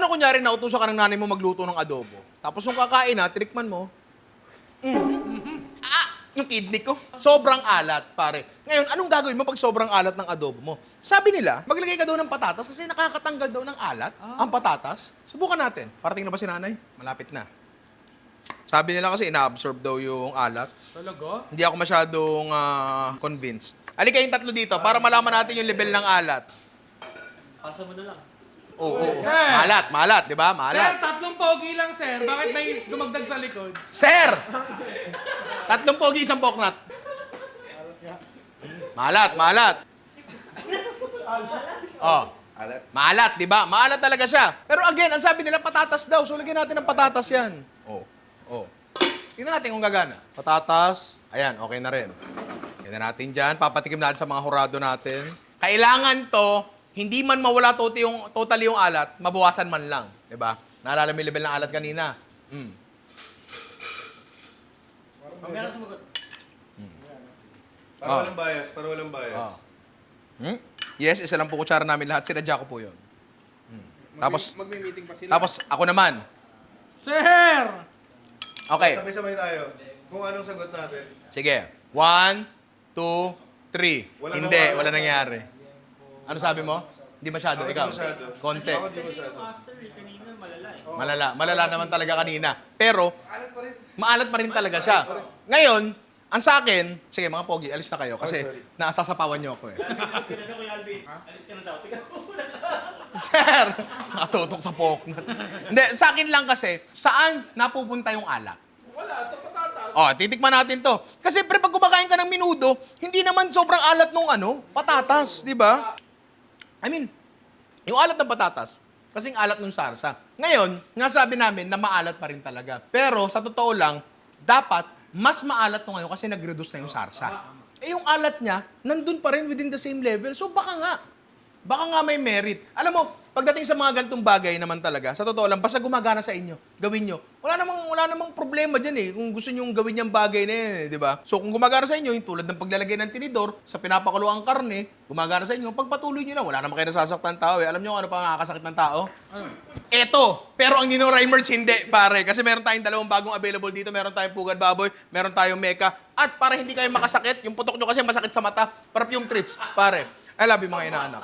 Paano kunyari nautusan ka ng nanay mo magluto ng adobo? Tapos yung kakain na, tinikman mo, yung kidney ko, sobrang alat, pare. Ngayon, anong gagawin mo pag sobrang alat ng adobo mo? Sabi nila, maglagay ka daw ng patatas kasi nakakatanggal daw ng alat ang patatas. Subukan natin. Parating na ba si nanay? Malapit na. Sabi nila kasi ina-absorb daw yung alat. Talaga? Hindi ako masyadong convinced. Halika kayong tatlo dito para malaman natin yung level ng alat. Pasa mo na lang. Oo. Sir! Malat, di ba? Sir, Malat. 3 pogi lang, sir. Bakit may dumagdag sa likod? Sir! 3 pogi, 1 poknat. Malat. Oh. Maalat, di ba? Maalat talaga siya. Pero again, ang sabi nila, patatas daw. So, lagyan natin ng patatas yan. Oh. Tingnan natin kung gagana. Patatas. Ayan, okay na rin. Tingnan natin dyan. Papatikim natin sa mga hurado natin. Kailangan to, hindi man mawala totally yung alat, mabawasan man lang. Di ba? Naalala mo yung level ng alat kanina. Mamaya na sumagot. Para walang bias. Oh. Yes, isa lang po kutsara namin lahat. Sinadya ko po yun. Tapos, Magmi-meeting pa sila. tapos ako naman. Sir! Okay. Sabay-sabay tayo. Kung anong sagot natin. Sige. 1, 2, 3. Wala Hindi, nawala. wala nangyari. Ano sabi mo? Hindi masyado, Ako di ikaw. masyado. Konti. Ako di masyado. After, kanina malala eh. Malala naman talaga kanina. Pero, Alat pa rin. maalat pa rin talaga siya. Ngayon, ang sa akin, sige mga pogi, alis na kayo kasi sorry. naasasapawan niyo ako eh. Alis ka na daw, Kuya Alvin. Alis ka na daw. Tingnan mo muna siya. Sir, nakatutok sa poknat. Hindi, sa akin lang kasi, saan napupunta yung alak? Wala, sa patatas. Oh, titikman natin to. Kasi pre, pag kumakain ka ng minudo, hindi naman sobrang alat nung patatas, di ba? I mean, yung alat ng patatas, kasing alat nung sarsa. Ngayon, nga sabi namin na maalat pa rin talaga. Pero sa totoo lang, dapat mas maalat to ngayon kasi nag-reduce na yung sarsa. Eh yung alat niya, nandun pa rin within the same level. So baka nga may merit. Alam mo, pagdating sa mga ganitong bagay naman talaga, sa totoo lang, basta gumagana sa inyo, gawin nyo. Wala namang problema dyan eh, kung gusto nyo gawin yung bagay na yan, di ba? So kung gumagana sa inyo, yung tulad ng paglalagay ng tinidor sa pinapakuluang karne, gumagana sa inyo, pagpatuloy nyo lang, wala naman kayo nasasaktan tao eh. Alam nyo kung ano pa nakakasakit ng tao? Eto, pero ang Ninoray merch hindi, pare. Kasi meron tayong 2 bagong available dito. Meron tayong pugad baboy, meron tayong meka. At para hindi kayo makasakit, yung putok nyo kasi masakit sa mata, perfume treats, pare. I love you mga inaanak.